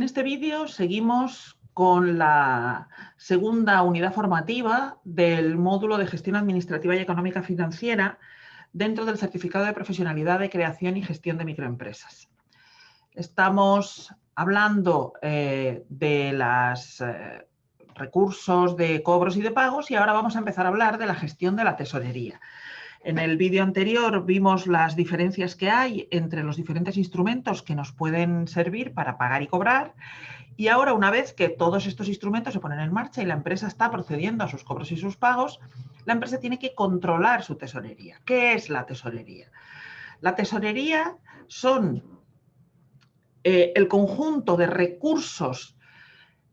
En este vídeo seguimos con la segunda unidad formativa del módulo de Gestión Administrativa y Económica Financiera dentro del Certificado de Profesionalidad de Creación y Gestión de Microempresas. Estamos hablando de los recursos de cobros y de pagos y ahora vamos a empezar a hablar de la gestión de la tesorería. En el vídeo anterior vimos las diferencias que hay entre los diferentes instrumentos que nos pueden servir para pagar y cobrar. Y ahora, una vez que todos estos instrumentos se ponen en marcha y la empresa está procediendo a sus cobros y sus pagos, la empresa tiene que controlar su tesorería. ¿Qué es la tesorería? La tesorería son el conjunto de recursos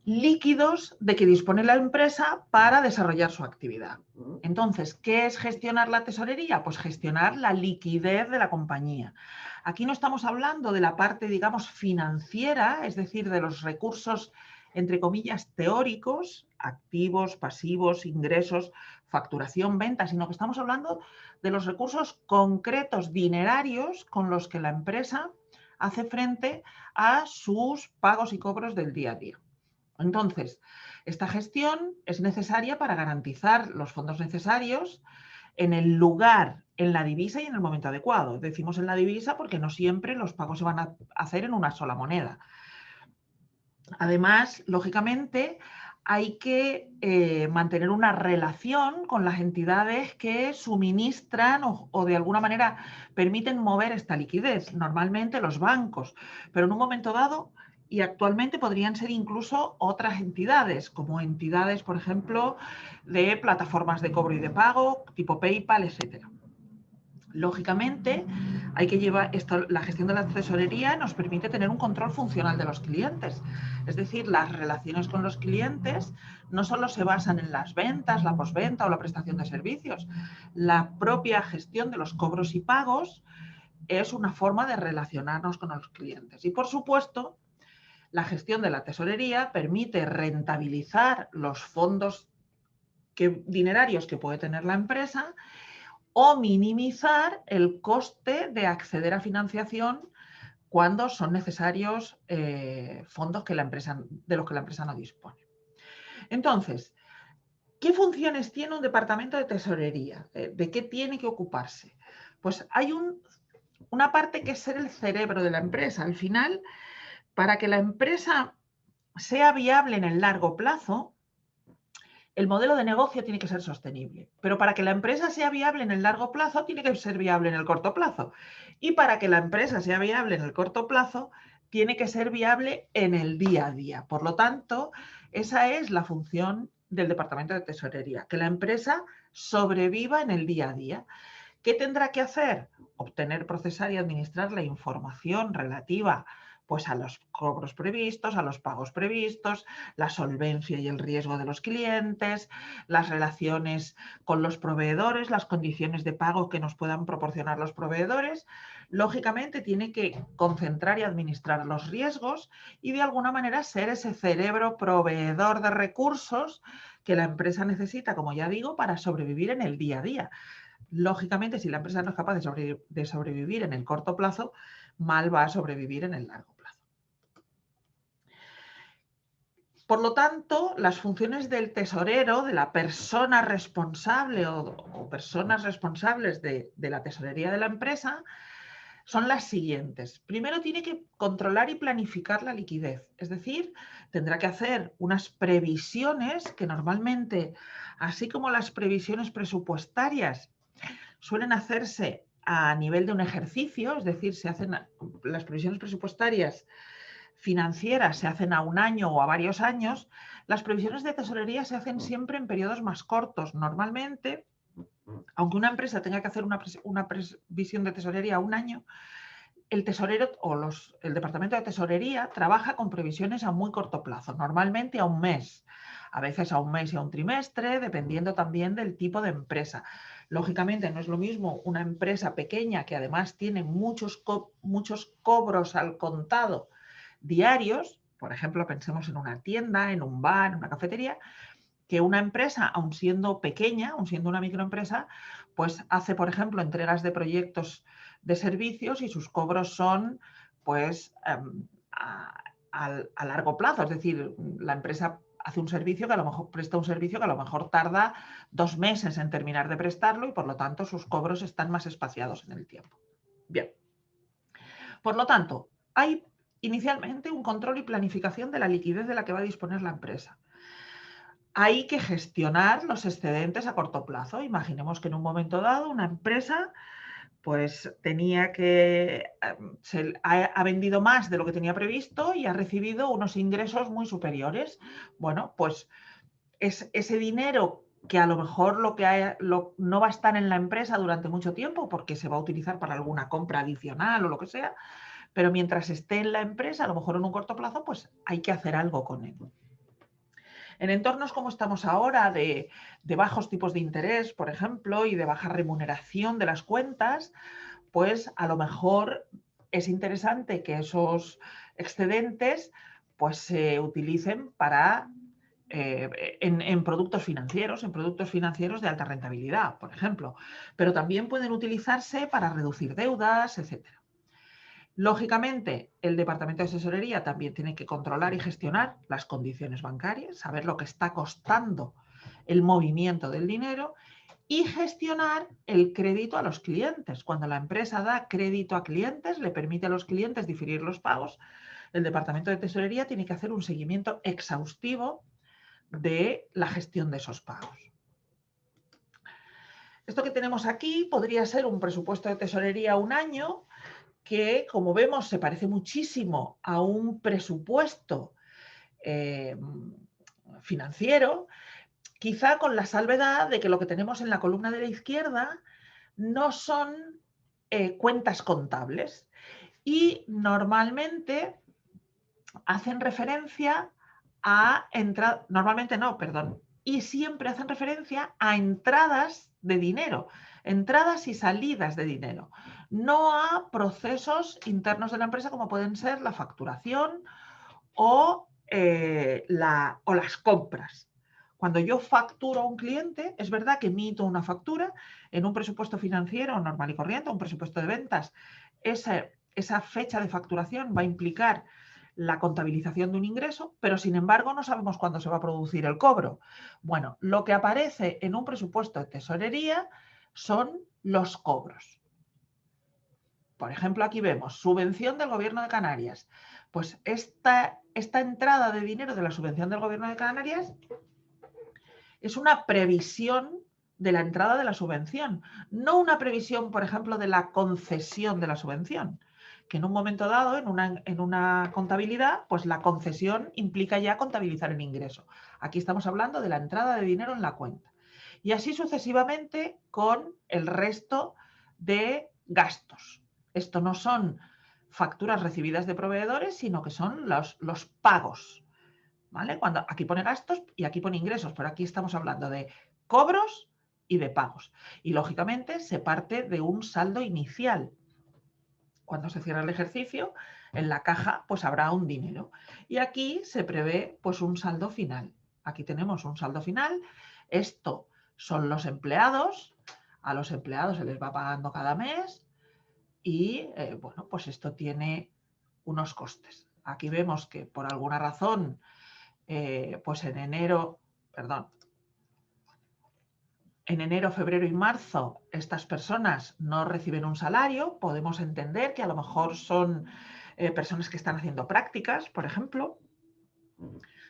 líquidos de que dispone la empresa para desarrollar su actividad. Entonces, ¿qué es gestionar la tesorería? Pues gestionar la liquidez de la compañía. Aquí no estamos hablando de la parte, digamos, financiera, es decir, de los recursos, entre comillas, teóricos, activos, pasivos, ingresos, facturación, venta, sino que estamos hablando de los recursos concretos, dinerarios, con los que la empresa hace frente a sus pagos y cobros del día a día. Entonces, esta gestión es necesaria para garantizar los fondos necesarios en el lugar, en la divisa y en el momento adecuado. Decimos en la divisa porque no siempre los pagos se van a hacer en una sola moneda. Además, lógicamente, hay que mantener una relación con las entidades que suministran o de alguna manera permiten mover esta liquidez, normalmente los bancos, pero en un momento dado y actualmente podrían ser incluso otras entidades, como entidades, por ejemplo, de plataformas de cobro y de pago, tipo PayPal, etcétera. Lógicamente, hay que llevar la gestión de la tesorería nos permite tener un control funcional de los clientes. Es decir, las relaciones con los clientes no solo se basan en las ventas, la postventa o la prestación de servicios. La propia gestión de los cobros y pagos es una forma de relacionarnos con los clientes. Y, por supuesto, la gestión de la tesorería permite rentabilizar los fondos dinerarios que puede tener la empresa o minimizar el coste de acceder a financiación cuando son necesarios fondos de los que la empresa no dispone. Entonces, ¿qué funciones tiene un departamento de tesorería? ¿De qué tiene que ocuparse? Pues hay una parte que es ser el cerebro de la empresa. Al final, para que la empresa sea viable en el largo plazo, el modelo de negocio tiene que ser sostenible, pero para que la empresa sea viable en el largo plazo, tiene que ser viable en el corto plazo. Y para que la empresa sea viable en el corto plazo, tiene que ser viable en el día a día. Por lo tanto, esa es la función del Departamento de Tesorería, que la empresa sobreviva en el día a día. ¿Qué tendrá que hacer? Obtener, procesar y administrar la información relativa pues a los cobros previstos, a los pagos previstos, la solvencia y el riesgo de los clientes, las relaciones con los proveedores, las condiciones de pago que nos puedan proporcionar los proveedores. Lógicamente tiene que concentrar y administrar los riesgos y de alguna manera ser ese cerebro proveedor de recursos que la empresa necesita, como ya digo, para sobrevivir en el día a día. Lógicamente, si la empresa no es capaz de sobrevivir en el corto plazo, mal va a sobrevivir en el largo plazo. Por lo tanto, las funciones del tesorero, de la persona responsable o personas responsables de la tesorería de la empresa, son las siguientes. Primero, tiene que controlar y planificar la liquidez. Es decir, tendrá que hacer unas previsiones que normalmente, así como las previsiones presupuestarias, suelen hacerse a nivel de un ejercicio, es decir, se hacen las previsiones presupuestarias financieras se hacen a un año o a varios años, las previsiones de tesorería se hacen siempre en periodos más cortos. Normalmente, aunque una empresa tenga que hacer una previsión de tesorería a un año, el tesorero o el departamento de tesorería trabaja con previsiones a muy corto plazo, normalmente a un mes, a veces a un mes y a un trimestre, dependiendo también del tipo de empresa. Lógicamente no es lo mismo una empresa pequeña que además tiene muchos cobros al contado diarios, por ejemplo, pensemos en una tienda, en un bar, en una cafetería, que una empresa, aun siendo pequeña, aun siendo una microempresa, pues hace, por ejemplo, entregas de proyectos de servicios y sus cobros son pues a a largo plazo, es decir, la empresa hace un servicio que a lo mejor presta un servicio que a lo mejor tarda 2 meses en terminar de prestarlo y por lo tanto sus cobros están más espaciados en el tiempo. Bien. Por lo tanto, hay inicialmente un control y planificación de la liquidez de la que va a disponer la empresa. Hay que gestionar los excedentes a corto plazo. Imaginemos que en un momento dado una empresa pues tenía que, ha vendido más de lo que tenía previsto y ha recibido unos ingresos muy superiores. Bueno, pues ese dinero que a lo mejor no va a estar en la empresa durante mucho tiempo porque se va a utilizar para alguna compra adicional o lo que sea, pero mientras esté en la empresa, a lo mejor en un corto plazo, pues hay que hacer algo con él. En entornos como estamos ahora, de bajos tipos de interés, por ejemplo, y de baja remuneración de las cuentas, pues a lo mejor es interesante que esos excedentes pues se utilicen para en productos financieros de alta rentabilidad, por ejemplo, pero también pueden utilizarse para reducir deudas, etcétera. Lógicamente, el departamento de tesorería también tiene que controlar y gestionar las condiciones bancarias, saber lo que está costando el movimiento del dinero y gestionar el crédito a los clientes. Cuando la empresa da crédito a clientes, le permite a los clientes diferir los pagos, el departamento de tesorería tiene que hacer un seguimiento exhaustivo de la gestión de esos pagos. Esto que tenemos aquí podría ser un presupuesto de tesorería a un año, que, como vemos, se parece muchísimo a un presupuesto financiero, quizá con la salvedad de que lo que tenemos en la columna de la izquierda no son cuentas contables y normalmente hacen referencia a y siempre hacen referencia a entradas de dinero, entradas y salidas de dinero, no a procesos internos de la empresa como pueden ser la facturación o las compras. Cuando yo facturo a un cliente, es verdad que emito una factura en un presupuesto financiero normal y corriente, un presupuesto de ventas. Esa fecha de facturación va a implicar la contabilización de un ingreso, pero sin embargo no sabemos cuándo se va a producir el cobro. Bueno, lo que aparece en un presupuesto de tesorería son los cobros. Por ejemplo, aquí vemos subvención del Gobierno de Canarias. Pues esta entrada de dinero de la subvención del Gobierno de Canarias es una previsión de la entrada de la subvención, no una previsión, por ejemplo, de la concesión de la subvención, que en un momento dado, en una contabilidad, pues la concesión implica ya contabilizar el ingreso. Aquí estamos hablando de la entrada de dinero en la cuenta. Y así sucesivamente con el resto de gastos. Esto no son facturas recibidas de proveedores, sino que son los pagos. ¿Vale? Cuando aquí pone gastos y aquí pone ingresos, pero aquí estamos hablando de cobros y de pagos. Y lógicamente se parte de un saldo inicial. Cuando se cierra el ejercicio, en la caja pues habrá un dinero. Y aquí se prevé pues un saldo final. Aquí tenemos un saldo final. Esto son los empleados. A los empleados se les va pagando cada mes. Y bueno, pues esto tiene unos costes. Aquí vemos que por alguna razón pues en enero, febrero y marzo estas personas no reciben un salario. Podemos entender que a lo mejor son personas que están haciendo prácticas, por ejemplo.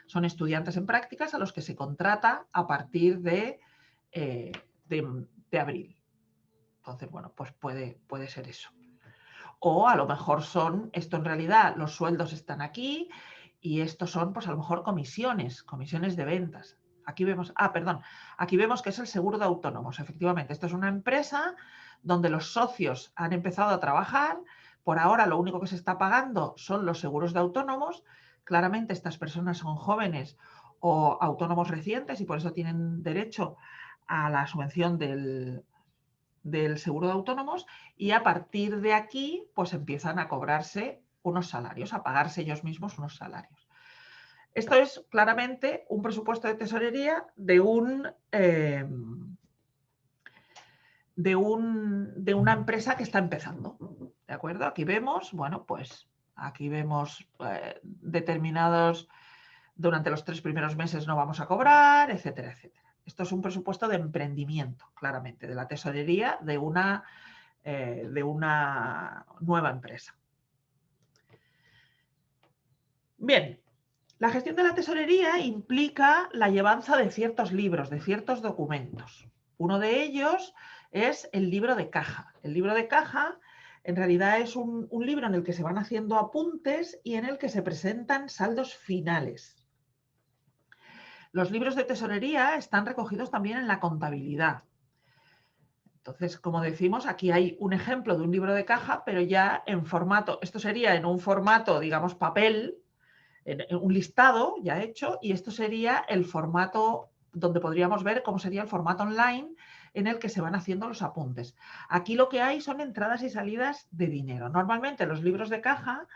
Son estudiantes en prácticas a los que se contrata a partir de abril. Entonces, bueno, pues puede ser eso. O a lo mejor esto en realidad, los sueldos están aquí y estos son, pues a lo mejor comisiones de ventas. Aquí vemos, aquí vemos que es el seguro de autónomos. Efectivamente, esto es una empresa donde los socios han empezado a trabajar. Por ahora lo único que se está pagando son los seguros de autónomos. Claramente estas personas son jóvenes o autónomos recientes y por eso tienen derecho a la subvención del seguro de autónomos, y a partir de aquí pues empiezan a cobrarse unos salarios, a pagarse ellos mismos unos salarios. Esto es claramente un presupuesto de tesorería de una empresa que está empezando. ¿De acuerdo? Aquí vemos, bueno, pues Aquí vemos determinados, durante los 3 primeros meses no vamos a cobrar, etcétera, etcétera. Esto es un presupuesto de emprendimiento, claramente, de la tesorería de una nueva empresa. Bien, la gestión de la tesorería implica la llevanza de ciertos libros, de ciertos documentos. Uno de ellos es el libro de caja. El libro de caja en realidad es un libro en el que se van haciendo apuntes y en el que se presentan saldos finales. Los libros de tesorería están recogidos también en la contabilidad. Entonces, como decimos, aquí hay un ejemplo de un libro de caja, pero ya en formato, esto sería en un formato, digamos, papel, en un listado ya hecho, y esto sería el formato donde podríamos ver cómo sería el formato online en el que se van haciendo los apuntes. Aquí lo que hay son entradas y salidas de dinero. Normalmente en los libros de caja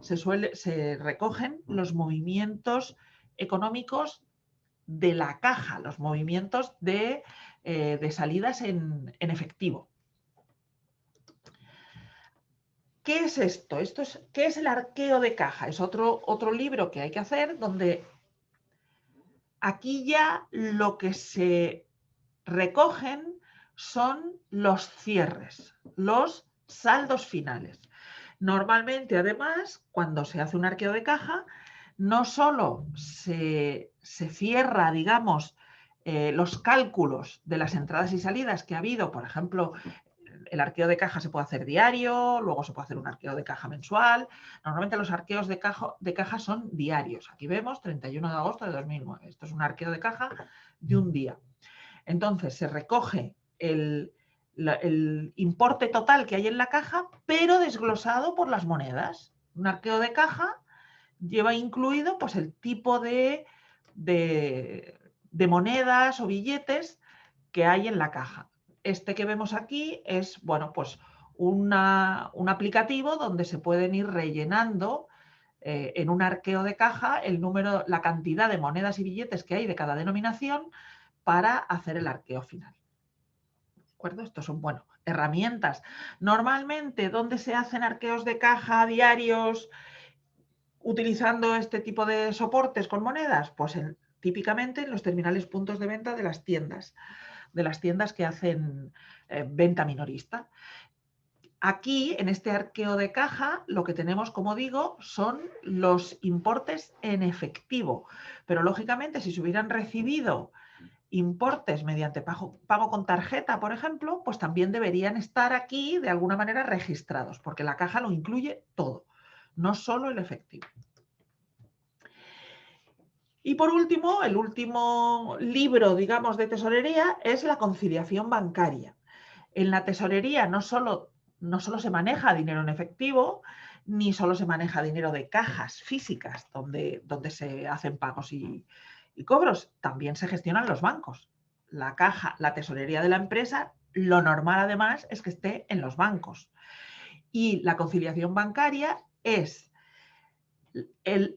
se recogen los movimientos económicos de la caja, los movimientos de salidas en efectivo. ¿Qué es esto? ¿Qué es el arqueo de caja? Es otro libro que hay que hacer donde aquí ya lo que se recogen son los cierres, los saldos finales. Normalmente, además, cuando se hace un arqueo de caja, no solo se cierra, digamos, los cálculos de las entradas y salidas que ha habido, por ejemplo, el arqueo de caja se puede hacer diario, luego se puede hacer un arqueo de caja mensual. Normalmente los arqueos de caja son diarios. Aquí vemos 31 de agosto de 2009. Esto es un arqueo de caja de un día. Entonces se recoge el importe total que hay en la caja, pero desglosado por las monedas. Un arqueo de caja lleva incluido pues, el tipo de monedas o billetes que hay en la caja. Este que vemos aquí es, bueno, pues un aplicativo donde se pueden ir rellenando en un arqueo de caja el número, la cantidad de monedas y billetes que hay de cada denominación para hacer el arqueo final. ¿De acuerdo? Estos son, bueno, herramientas. Normalmente, ¿dónde se hacen arqueos de caja diarios utilizando este tipo de soportes con monedas? Pues típicamente en los terminales puntos de venta de las tiendas que hacen venta minorista. Aquí, en este arqueo de caja, lo que tenemos, como digo, son los importes en efectivo. Pero, lógicamente, si se hubieran recibido importes mediante pago con tarjeta, por ejemplo, pues también deberían estar aquí de alguna manera registrados, porque la caja lo incluye todo, no solo el efectivo. Y por último, el último libro, digamos, de tesorería es la conciliación bancaria. En la tesorería no solo se maneja dinero en efectivo, ni solo se maneja dinero de cajas físicas donde se hacen pagos y cobros, también se gestionan los bancos. La caja, la tesorería de la empresa, lo normal además es que esté en los bancos. Y la conciliación bancaria es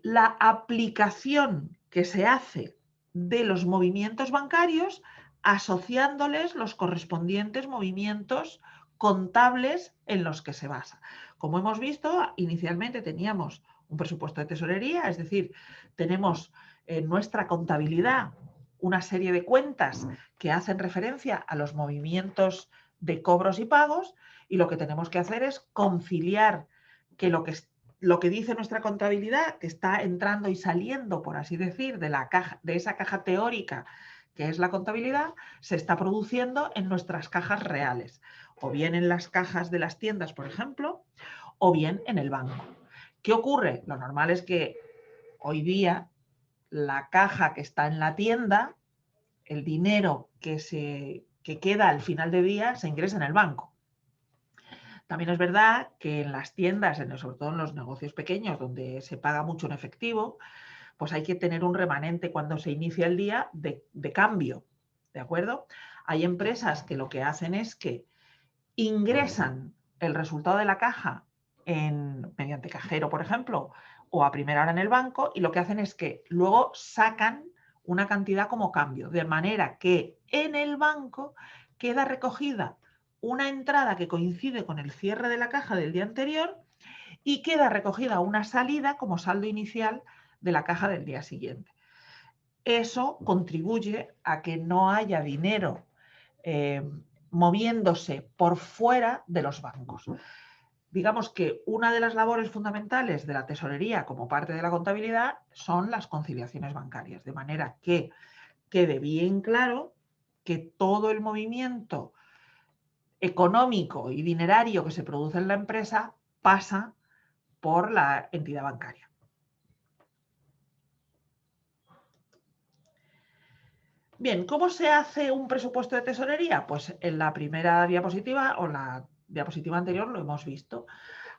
la aplicación que se hace de los movimientos bancarios asociándoles los correspondientes movimientos contables en los que se basa. Como hemos visto, inicialmente teníamos un presupuesto de tesorería, es decir, tenemos en nuestra contabilidad una serie de cuentas que hacen referencia a los movimientos de cobros y pagos, y lo que tenemos que hacer es conciliar que lo que dice nuestra contabilidad, que está entrando y saliendo, por así decir, de esa caja teórica que es la contabilidad, se está produciendo en nuestras cajas reales, o bien en las cajas de las tiendas, por ejemplo, o bien en el banco. ¿Qué ocurre? Lo normal es que hoy día la caja que está en la tienda, el dinero que queda al final de día, se ingresa en el banco. También es verdad que en las tiendas, sobre todo en los negocios pequeños, donde se paga mucho en efectivo, pues hay que tener un remanente cuando se inicia el día de cambio, ¿de acuerdo? Hay empresas que lo que hacen es que ingresan el resultado de la caja mediante cajero, por ejemplo, o a primera hora en el banco, y lo que hacen es que luego sacan una cantidad como cambio, de manera que en el banco queda recogida una entrada que coincide con el cierre de la caja del día anterior y queda recogida una salida como saldo inicial de la caja del día siguiente. Eso contribuye a que no haya dinero moviéndose por fuera de los bancos. Digamos que una de las labores fundamentales de la tesorería como parte de la contabilidad son las conciliaciones bancarias, de manera que quede bien claro que todo el movimiento económico y dinerario que se produce en la empresa pasa por la entidad bancaria. Bien, ¿cómo se hace un presupuesto de tesorería? Pues en la primera diapositiva o la diapositiva anterior lo hemos visto.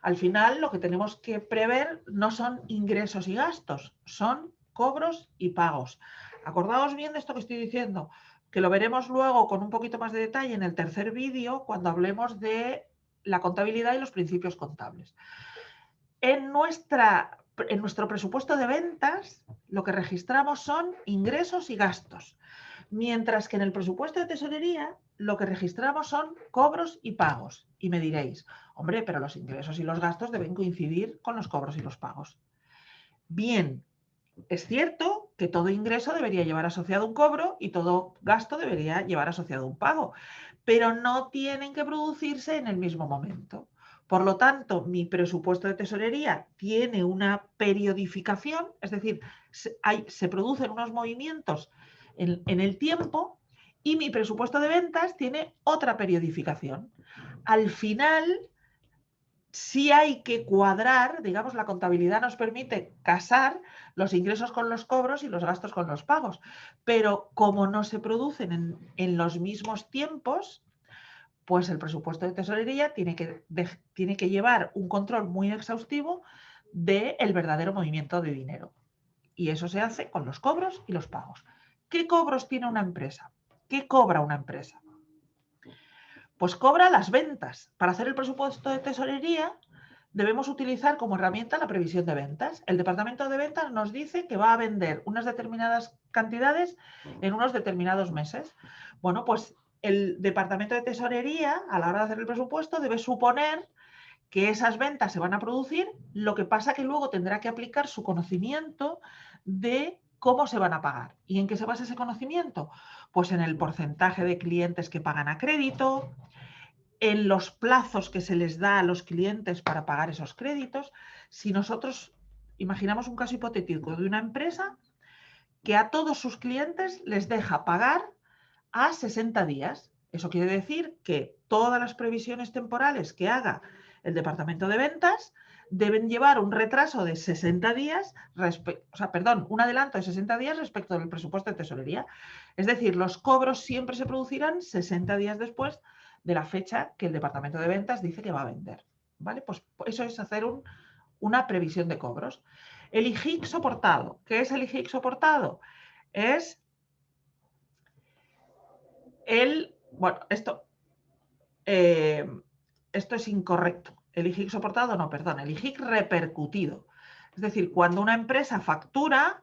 Al final lo que tenemos que prever no son ingresos y gastos, son cobros y pagos. Acordaos bien de esto que estoy diciendo, que lo veremos luego con un poquito más de detalle en el tercer vídeo cuando hablemos de la contabilidad y los principios contables. En nuestro presupuesto de ventas lo que registramos son ingresos y gastos. Mientras que en el presupuesto de tesorería lo que registramos son cobros y pagos. Y me diréis, hombre, pero los ingresos y los gastos deben coincidir con los cobros y los pagos. Bien, es cierto que todo ingreso debería llevar asociado un cobro y todo gasto debería llevar asociado un pago, pero no tienen que producirse en el mismo momento. Por lo tanto, mi presupuesto de tesorería tiene una periodificación, es decir, se producen unos movimientos en el tiempo y mi presupuesto de ventas tiene otra periodificación. Al final, sí hay que cuadrar, digamos, la contabilidad nos permite casar los ingresos con los cobros y los gastos con los pagos, pero como no se producen en los mismos tiempos, pues el presupuesto de tesorería tiene que llevar un control muy exhaustivo del verdadero movimiento de dinero. Y eso se hace con los cobros y los pagos. ¿Qué cobros tiene una empresa? ¿Qué cobra una empresa? Pues cobra las ventas. Para hacer el presupuesto de tesorería debemos utilizar como herramienta la previsión de ventas. El departamento de ventas nos dice que va a vender unas determinadas cantidades en unos determinados meses. Bueno, pues el departamento de tesorería, a la hora de hacer el presupuesto, debe suponer que esas ventas se van a producir, lo que pasa que luego tendrá que aplicar su conocimiento de cómo se van a pagar. ¿Y en qué se basa ese conocimiento? Pues en el porcentaje de clientes que pagan a crédito, en los plazos que se les da a los clientes para pagar esos créditos. Si nosotros imaginamos un caso hipotético de una empresa que a todos sus clientes les deja pagar a 60 días. Eso quiere decir que todas las previsiones temporales que haga el departamento de ventas deben llevar un retraso de 60 días, un adelanto de 60 días respecto del presupuesto de tesorería. Es decir, los cobros siempre se producirán 60 días después de la fecha que el departamento de ventas dice que va a vender. ¿Vale? Pues eso es hacer una previsión de cobros. El IGIC soportado. ¿Qué es el IGIC soportado? Es esto es incorrecto. El IGIC soportado, no, perdón, el IGIC repercutido. Es decir, cuando una empresa factura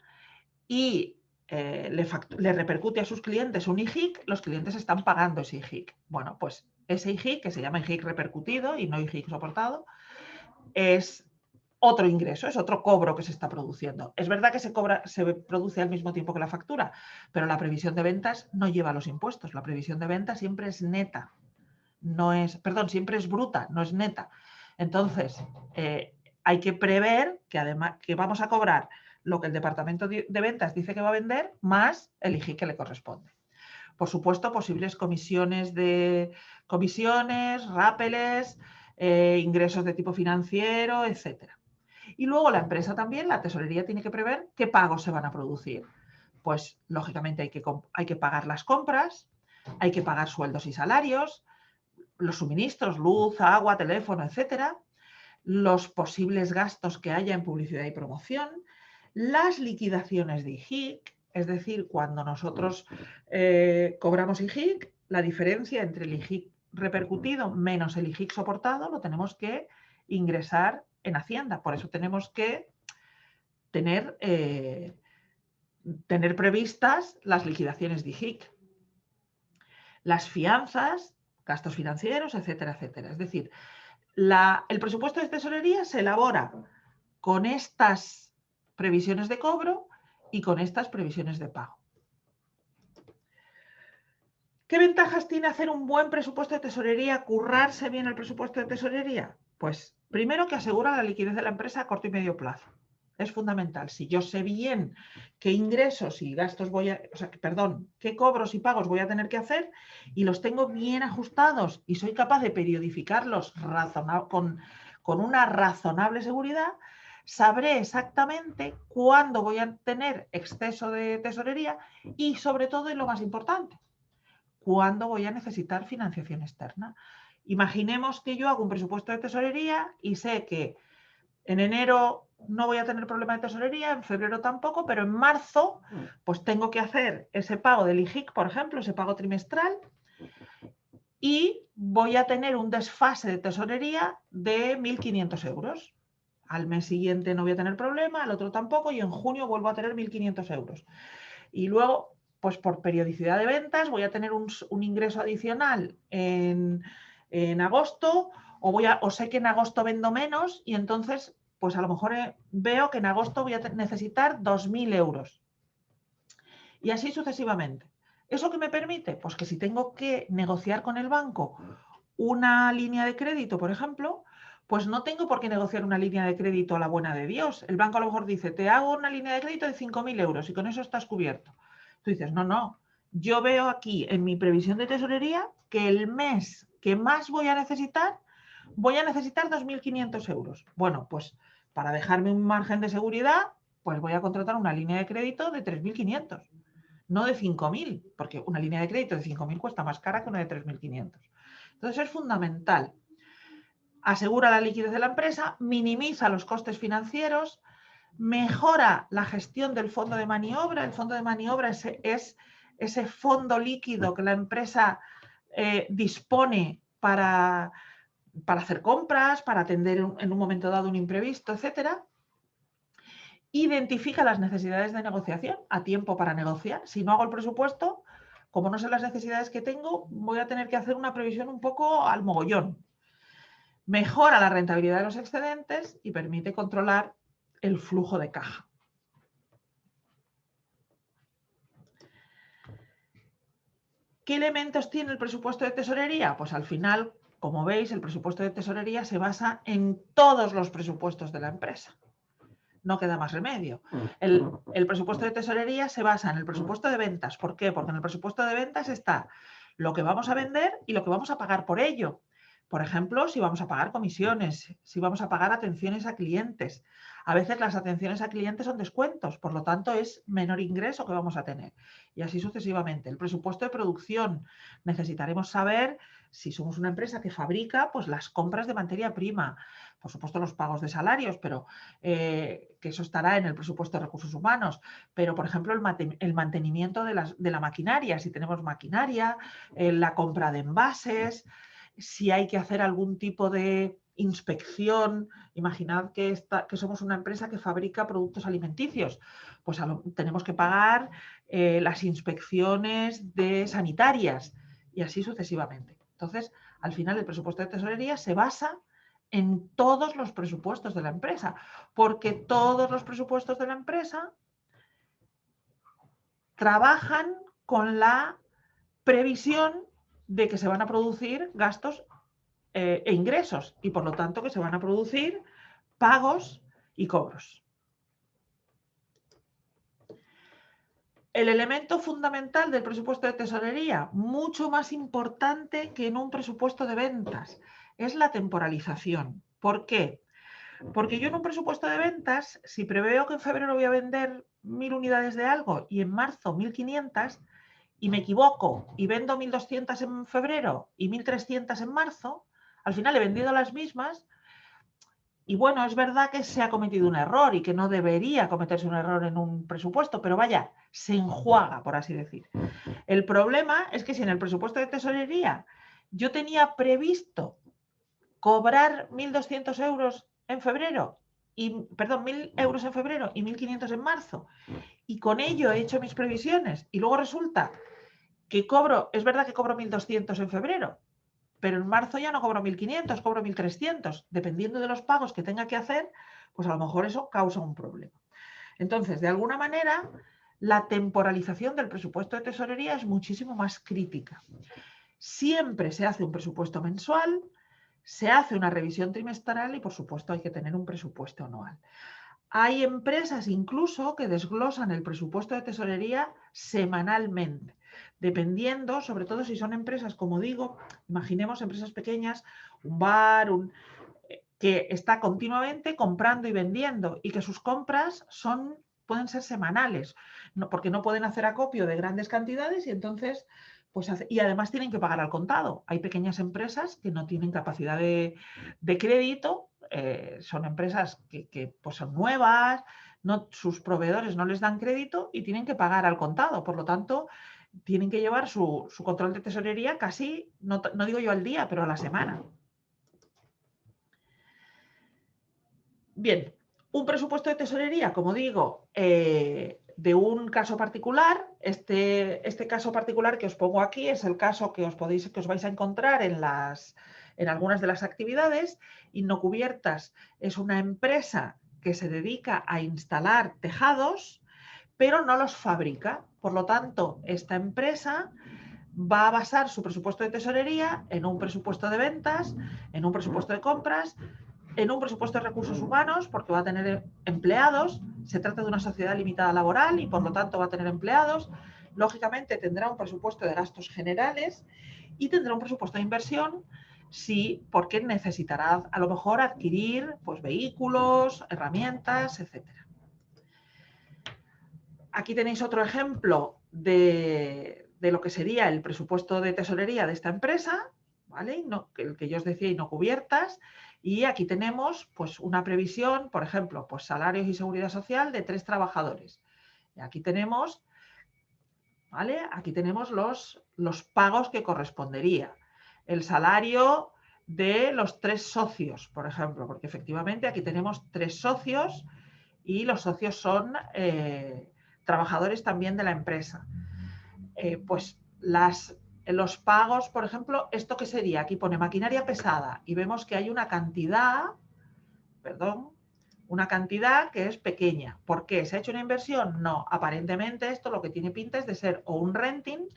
y le repercute a sus clientes un IGIC, los clientes están pagando ese IGIC. Bueno, pues ese IGIC, que se llama IGIC repercutido y no IGIC soportado, es otro ingreso, es otro cobro que se está produciendo. Es verdad que se produce al mismo tiempo que la factura, pero la previsión de ventas no lleva los impuestos. La previsión de ventas siempre es neta, siempre es bruta, no es neta. Entonces, hay que prever que además que vamos a cobrar lo que el departamento de ventas dice que va a vender más el IGI que le corresponde. Por supuesto, posibles comisiones, rápeles, ingresos de tipo financiero, etcétera. Y luego la empresa también, la tesorería, tiene que prever qué pagos se van a producir. Pues, lógicamente, hay que pagar las compras, hay que pagar sueldos y salarios, los suministros, luz, agua, teléfono, etcétera, los posibles gastos que haya en publicidad y promoción, las liquidaciones de IGIC, es decir, cuando nosotros cobramos IGIC, la diferencia entre el IGIC repercutido menos el IGIC soportado lo tenemos que ingresar en Hacienda. Por eso tenemos que tener previstas las liquidaciones de IGIC. Las fianzas, gastos financieros, etcétera, etcétera. Es decir, el presupuesto de tesorería se elabora con estas previsiones de cobro y con estas previsiones de pago. ¿Qué ventajas tiene hacer un buen presupuesto de tesorería, currarse bien el presupuesto de tesorería? Pues primero, que asegura la liquidez de la empresa a corto y medio plazo. Es fundamental. Si yo sé bien qué ingresos y gastos qué cobros y pagos voy a tener que hacer y los tengo bien ajustados y soy capaz de periodificarlos con una razonable seguridad, sabré exactamente cuándo voy a tener exceso de tesorería y, sobre todo, y lo más importante, cuándo voy a necesitar financiación externa. Imaginemos que yo hago un presupuesto de tesorería y sé que en enero no voy a tener problema de tesorería, en febrero tampoco, pero en marzo pues tengo que hacer ese pago del IJIC, por ejemplo, ese pago trimestral, y voy a tener un desfase de tesorería de 1.500 euros. Al mes siguiente no voy a tener problema, al otro tampoco, y en junio vuelvo a tener 1.500 euros. Y luego, pues por periodicidad de ventas, voy a tener un ingreso adicional en agosto, o sé que en agosto vendo menos y entonces, pues a lo mejor veo que en agosto voy a necesitar 2.000 euros. Y así sucesivamente. ¿Eso qué me permite? Pues que si tengo que negociar con el banco una línea de crédito, por ejemplo, pues no tengo por qué negociar una línea de crédito a la buena de Dios. El banco a lo mejor dice, te hago una línea de crédito de 5.000 euros y con eso estás cubierto. Tú dices, no, yo veo aquí en mi previsión de tesorería que el mes que más voy a necesitar 2.500 euros. Bueno, pues para dejarme un margen de seguridad, pues voy a contratar una línea de crédito de 3.500, no de 5.000, porque una línea de crédito de 5.000 cuesta más cara que una de 3.500. Entonces es fundamental. Asegura la liquidez de la empresa, minimiza los costes financieros, mejora la gestión del fondo de maniobra. El fondo de maniobra es ese fondo líquido que la empresa dispone para hacer compras, para atender en un momento dado un imprevisto, etcétera. Identifica las necesidades de negociación a tiempo para negociar. Si no hago el presupuesto, como no sé las necesidades que tengo, voy a tener que hacer una previsión un poco al mogollón. Mejora la rentabilidad de los excedentes y permite controlar el flujo de caja. ¿Qué elementos tiene el presupuesto de tesorería? Pues al final, como veis, el presupuesto de tesorería se basa en todos los presupuestos de la empresa. No queda más remedio. El presupuesto de tesorería se basa en el presupuesto de ventas. ¿Por qué? Porque en el presupuesto de ventas está lo que vamos a vender y lo que vamos a pagar por ello. Por ejemplo, si vamos a pagar comisiones, si vamos a pagar atenciones a clientes. A veces las atenciones a clientes son descuentos, por lo tanto es menor ingreso que vamos a tener. Y así sucesivamente. El presupuesto de producción. Necesitaremos saber, si somos una empresa que fabrica, pues las compras de materia prima. Por supuesto, los pagos de salarios, pero que eso estará en el presupuesto de recursos humanos. Pero, por ejemplo, el mantenimiento de la maquinaria, si tenemos maquinaria, la compra de envases, si hay que hacer algún tipo de inspección. Imaginad que somos una empresa que fabrica productos alimenticios, pues tenemos que pagar las inspecciones sanitarias y así sucesivamente. Entonces, al final, el presupuesto de tesorería se basa en todos los presupuestos de la empresa, porque todos los presupuestos de la empresa trabajan con la previsión de que se van a producir gastos e ingresos y, por lo tanto, que se van a producir pagos y cobros. El elemento fundamental del presupuesto de tesorería, mucho más importante que en un presupuesto de ventas, es la temporalización. ¿Por qué? Porque yo en un presupuesto de ventas, si preveo que en febrero voy a vender 1.000 unidades de algo y en marzo 1.500, y me equivoco y vendo 1.200 en febrero y 1.300 en marzo, al final he vendido las mismas. Y bueno, es verdad que se ha cometido un error y que no debería cometerse un error en un presupuesto, pero vaya, se enjuaga, por así decir. El problema es que si en el presupuesto de tesorería yo tenía previsto cobrar 1.200 euros en febrero, 1.000 euros en febrero y 1.500 en marzo, y con ello he hecho mis previsiones, y luego resulta que es verdad que cobro 1.200 en febrero, pero en marzo ya no cobro 1.500, cobro 1.300. Dependiendo de los pagos que tenga que hacer, pues a lo mejor eso causa un problema. Entonces, de alguna manera, la temporalización del presupuesto de tesorería es muchísimo más crítica. Siempre se hace un presupuesto mensual, se hace una revisión trimestral y, por supuesto, hay que tener un presupuesto anual. Hay empresas incluso que desglosan el presupuesto de tesorería semanalmente, dependiendo, sobre todo si son empresas, como digo, imaginemos empresas pequeñas, un bar, que está continuamente comprando y vendiendo y que sus compras pueden ser semanales, porque no pueden hacer acopio de grandes cantidades y entonces, pues, y además tienen que pagar al contado. Hay pequeñas empresas que no tienen capacidad de crédito, son empresas que pues son nuevas, sus proveedores no les dan crédito y tienen que pagar al contado. Por lo tanto, tienen que llevar su control de tesorería casi, no digo yo al día, pero a la semana. Bien, un presupuesto de tesorería, como digo, de un caso particular. Este caso particular que os pongo aquí es el caso que os vais a encontrar en algunas de las actividades. Innocubiertas es una empresa que se dedica a instalar tejados, pero no los fabrica. Por lo tanto, esta empresa va a basar su presupuesto de tesorería en un presupuesto de ventas, en un presupuesto de compras, en un presupuesto de recursos humanos, porque va a tener empleados. Se trata de una sociedad limitada laboral y por lo tanto va a tener empleados. Lógicamente tendrá un presupuesto de gastos generales y tendrá un presupuesto de inversión, sí, porque necesitará a lo mejor adquirir pues, vehículos, herramientas, etc. Aquí tenéis otro ejemplo de lo que sería el presupuesto de tesorería de esta empresa, ¿vale? El que yo os decía, Innocubiertas. Y aquí tenemos pues, una previsión, por ejemplo, pues, salarios y seguridad social de 3 trabajadores. Y aquí tenemos, ¿vale? Aquí tenemos los pagos que correspondería. El salario de los 3 socios, por ejemplo, porque efectivamente aquí tenemos 3 socios y los socios son trabajadores también de la empresa. Pues los pagos, por ejemplo, ¿esto qué sería? Aquí pone maquinaria pesada y vemos que hay una cantidad que es pequeña. ¿Por qué? ¿Se ha hecho una inversión? No, aparentemente esto lo que tiene pinta es de ser o un renting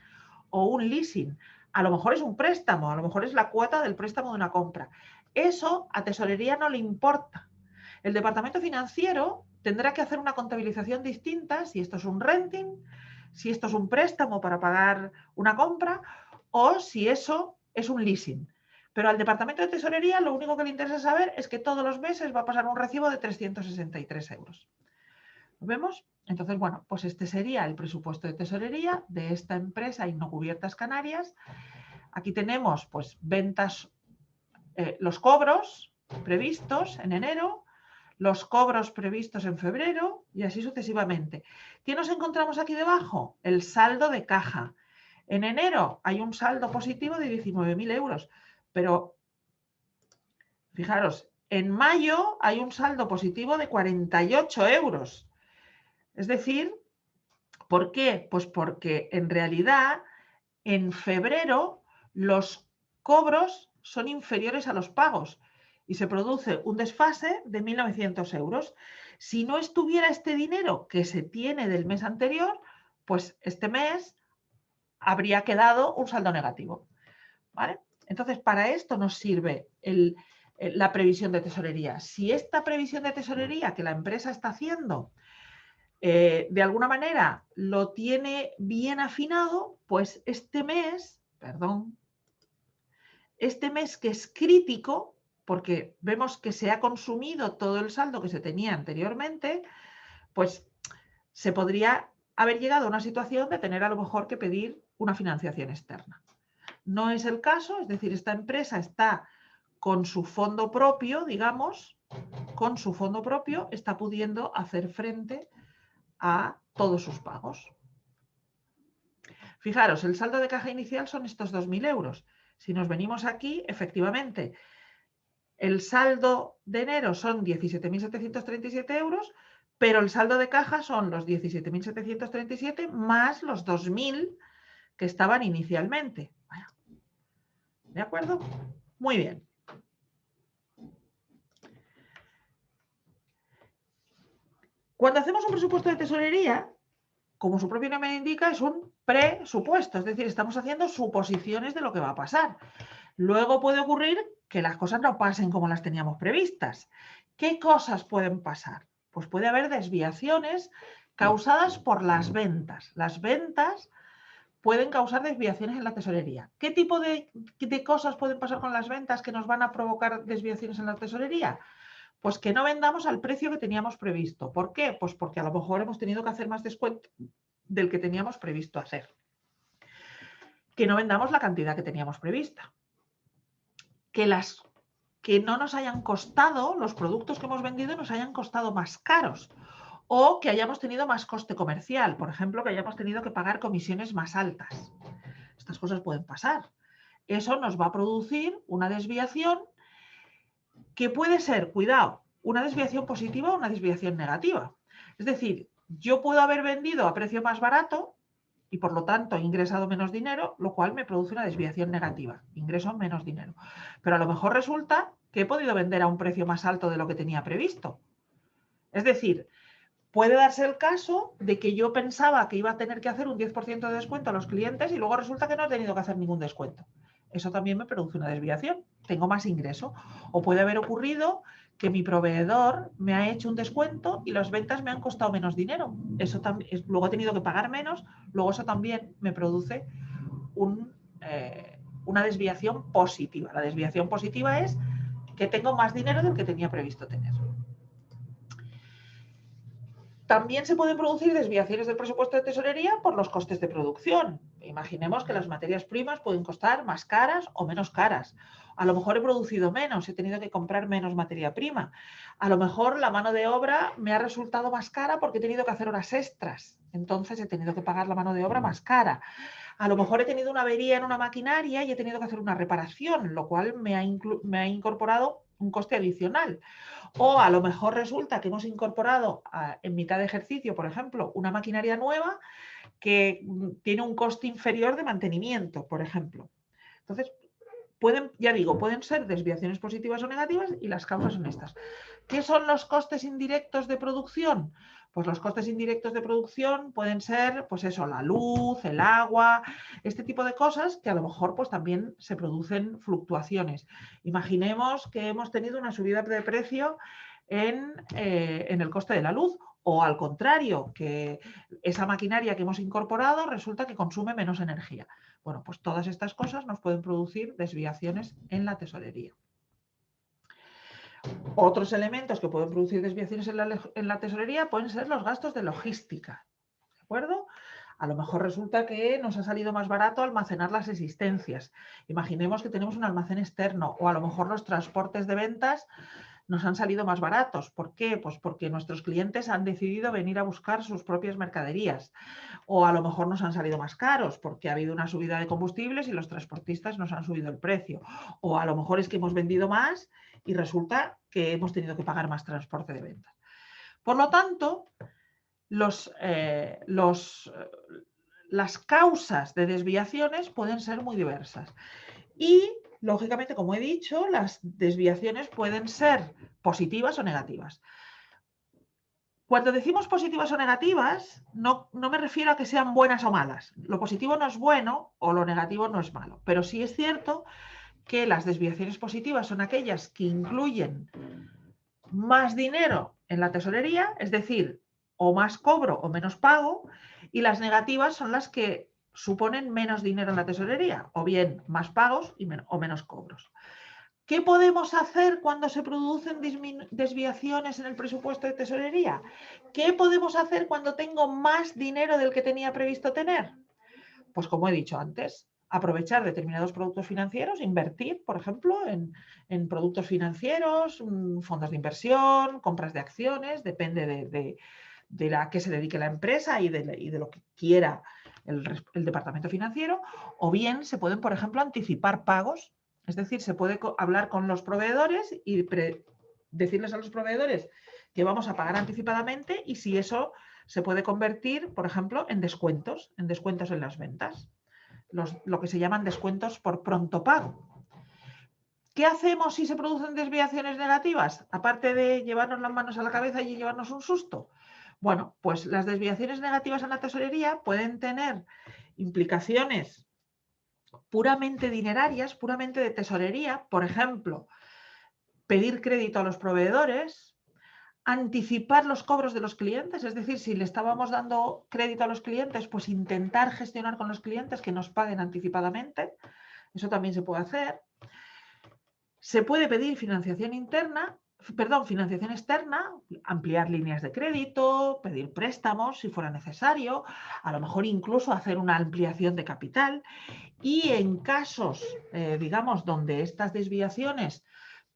o un leasing. A lo mejor es un préstamo, a lo mejor es la cuota del préstamo de una compra. Eso a tesorería no le importa. El departamento financiero tendrá que hacer una contabilización distinta si esto es un renting, si esto es un préstamo para pagar una compra o si eso es un leasing. Pero al departamento de tesorería lo único que le interesa saber es que todos los meses va a pasar un recibo de 363 euros. ¿Lo vemos? Entonces, bueno, pues este sería el presupuesto de tesorería de esta empresa Innocubiertas Canarias. Aquí tenemos pues ventas, los cobros previstos en enero, los cobros previstos en febrero y así sucesivamente. ¿Qué nos encontramos aquí debajo? El saldo de caja. En enero hay un saldo positivo de 19.000 euros, pero fijaros, en mayo hay un saldo positivo de 48 euros. Es decir, ¿por qué? Pues porque en realidad en febrero los cobros son inferiores a los pagos y se produce un desfase de 1.900 euros. Si no estuviera este dinero que se tiene del mes anterior, pues este mes habría quedado un saldo negativo, ¿vale? Entonces, para esto nos sirve la previsión de tesorería. Si esta previsión de tesorería que la empresa está haciendo de alguna manera lo tiene bien afinado, pues este mes que es crítico, porque vemos que se ha consumido todo el saldo que se tenía anteriormente, pues se podría haber llegado a una situación de tener a lo mejor que pedir una financiación externa. No es el caso, es decir, esta empresa está con su fondo propio, digamos, con su fondo propio está pudiendo hacer frente a todos sus pagos. Fijaros, el saldo de caja inicial son estos 2.000 euros. Si nos venimos aquí, efectivamente, el saldo de enero son 17.737 euros, pero el saldo de caja son los 17.737 más los 2.000 que estaban inicialmente. ¿De acuerdo? Muy bien. Cuando hacemos un presupuesto de tesorería, como su propio nombre indica, es un presupuesto, es decir, estamos haciendo suposiciones de lo que va a pasar. Luego puede ocurrir que las cosas no pasen como las teníamos previstas. ¿Qué cosas pueden pasar? Pues puede haber desviaciones causadas por las ventas. Las ventas pueden causar desviaciones en la tesorería. ¿Qué tipo de cosas pueden pasar con las ventas que nos van a provocar desviaciones en la tesorería? Pues que no vendamos al precio que teníamos previsto. ¿Por qué? Pues porque a lo mejor hemos tenido que hacer más descuento del que teníamos previsto hacer. Que no vendamos la cantidad que teníamos prevista. Que no nos hayan costado, los productos que hemos vendido nos hayan costado más caros. O que hayamos tenido más coste comercial. Por ejemplo, que hayamos tenido que pagar comisiones más altas. Estas cosas pueden pasar. Eso nos va a producir una desviación que puede ser, cuidado, una desviación positiva o una desviación negativa. Es decir, yo puedo haber vendido a precio más barato y por lo tanto he ingresado menos dinero, lo cual me produce una desviación negativa. Ingreso menos dinero. Pero a lo mejor resulta que he podido vender a un precio más alto de lo que tenía previsto. Es decir, puede darse el caso de que yo pensaba que iba a tener que hacer un 10% de descuento a los clientes y luego resulta que no he tenido que hacer ningún descuento. Eso también me produce una desviación. Tengo más ingreso. O puede haber ocurrido que mi proveedor me ha hecho un descuento y las ventas me han costado menos dinero. Eso también, luego he tenido que pagar menos, luego eso también me produce una desviación positiva. La desviación positiva es que tengo más dinero del que tenía previsto tener. También se pueden producir desviaciones del presupuesto de tesorería por los costes de producción. Imaginemos que las materias primas pueden costar más caras o menos caras. A lo mejor he producido menos, he tenido que comprar menos materia prima. A lo mejor la mano de obra me ha resultado más cara porque he tenido que hacer horas extras. Entonces he tenido que pagar la mano de obra más cara. A lo mejor he tenido una avería en una maquinaria y he tenido que hacer una reparación, lo cual me ha incorporado un coste adicional. O a lo mejor resulta que hemos incorporado en mitad de ejercicio, por ejemplo, una maquinaria nueva que tiene un coste inferior de mantenimiento, por ejemplo. Entonces, ya digo, pueden ser desviaciones positivas o negativas y las causas son estas. ¿Qué son los costes indirectos de producción? Pues los costes indirectos de producción pueden ser, pues eso, la luz, el agua, este tipo de cosas que a lo mejor pues también se producen fluctuaciones. Imaginemos que hemos tenido una subida de precio en el coste de la luz o al contrario, que esa maquinaria que hemos incorporado resulta que consume menos energía. Bueno, pues todas estas cosas nos pueden producir desviaciones en la tesorería. Otros elementos que pueden producir desviaciones en la tesorería pueden ser los gastos de logística. ¿De acuerdo? A lo mejor resulta que nos ha salido más barato almacenar las existencias. Imaginemos que tenemos un almacén externo o a lo mejor los transportes de ventas nos han salido más baratos. ¿Por qué? Pues porque nuestros clientes han decidido venir a buscar sus propias mercaderías. O a lo mejor nos han salido más caros porque ha habido una subida de combustibles y los transportistas nos han subido el precio. O a lo mejor es que hemos vendido más y resulta que hemos tenido que pagar más transporte de ventas. Por lo tanto, las causas de desviaciones pueden ser muy diversas. Y, lógicamente, como he dicho, las desviaciones pueden ser positivas o negativas. Cuando decimos positivas o negativas, no me refiero a que sean buenas o malas. Lo positivo no es bueno o lo negativo no es malo. Pero sí es cierto que las desviaciones positivas son aquellas que incluyen más dinero en la tesorería, es decir, o más cobro o menos pago, y las negativas son las que suponen menos dinero en la tesorería, o bien más pagos o menos cobros. ¿Qué podemos hacer cuando se producen desviaciones en el presupuesto de tesorería? ¿Qué podemos hacer cuando tengo más dinero del que tenía previsto tener? Pues como he dicho antes, aprovechar determinados productos financieros, invertir, por ejemplo, en productos financieros, fondos de inversión, compras de acciones, depende de a qué se dedique la empresa y de lo que quiera el departamento financiero, o bien se pueden, por ejemplo, anticipar pagos, es decir, se puede hablar con los proveedores y decirles a los proveedores que vamos a pagar anticipadamente y si eso se puede convertir, por ejemplo, en descuentos en las ventas, lo que se llaman descuentos por pronto pago. ¿Qué hacemos si se producen desviaciones negativas? Aparte de llevarnos las manos a la cabeza y llevarnos un susto. Bueno, pues las desviaciones negativas en la tesorería pueden tener implicaciones puramente dinerarias, puramente de tesorería. Por ejemplo, pedir crédito a los proveedores, anticipar los cobros de los clientes, es decir, si le estábamos dando crédito a los clientes, pues intentar gestionar con los clientes que nos paguen anticipadamente. Eso también se puede hacer. Se puede pedir financiación financiación externa, ampliar líneas de crédito, pedir préstamos si fuera necesario, a lo mejor incluso hacer una ampliación de capital. Y en casos, digamos, donde estas desviaciones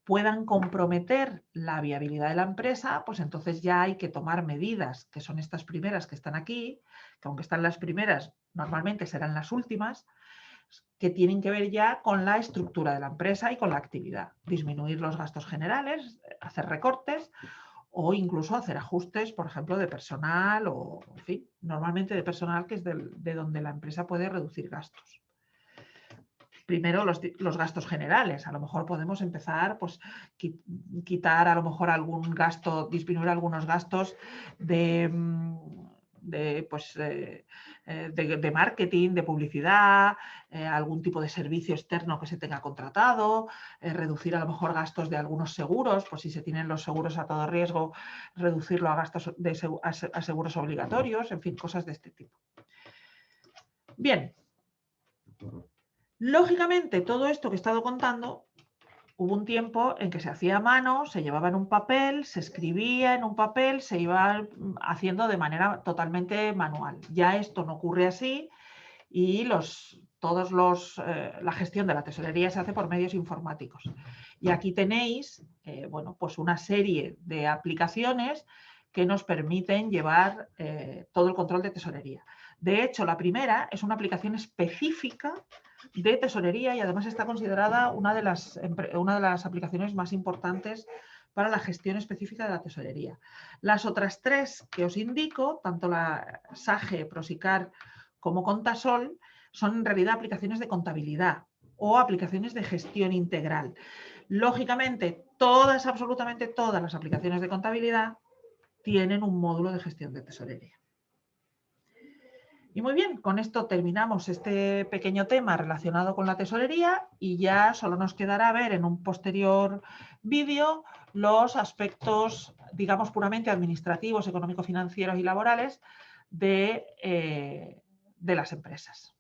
puedan comprometer la viabilidad de la empresa, pues entonces ya hay que tomar medidas, que son estas primeras que están aquí, que aunque están las primeras, normalmente serán las últimas, que tienen que ver ya con la estructura de la empresa y con la actividad. Disminuir los gastos generales, hacer recortes o incluso hacer ajustes, por ejemplo, de personal o, en fin, normalmente de personal, que es de donde la empresa puede reducir gastos. Primero los gastos generales. A lo mejor podemos empezar, pues, quitar a lo mejor algún gasto, disminuir algunos gastos de marketing, de publicidad, algún tipo de servicio externo que se tenga contratado, reducir a lo mejor gastos de algunos seguros, pues si se tienen los seguros a todo riesgo, reducirlo a gastos a seguros obligatorios, en fin, cosas de este tipo. Bien. Lógicamente, todo esto que he estado contando, hubo un tiempo en que se hacía a mano, se llevaba en un papel, se escribía en un papel, se iba haciendo de manera totalmente manual. Ya esto no ocurre así y la gestión de la tesorería se hace por medios informáticos. Y aquí tenéis, bueno, pues una serie de aplicaciones que nos permiten llevar todo el control de tesorería. De hecho, la primera es una aplicación específica de tesorería y además está considerada una de las aplicaciones más importantes para la gestión específica de la tesorería. Las otras tres que os indico, tanto la Sage, Prosicar como Contasol, son en realidad aplicaciones de contabilidad o aplicaciones de gestión integral. Lógicamente, absolutamente todas las aplicaciones de contabilidad tienen un módulo de gestión de tesorería. Y muy bien, con esto terminamos este pequeño tema relacionado con la tesorería y ya solo nos quedará ver en un posterior vídeo los aspectos, digamos, puramente administrativos, económico-financieros y laborales de las empresas.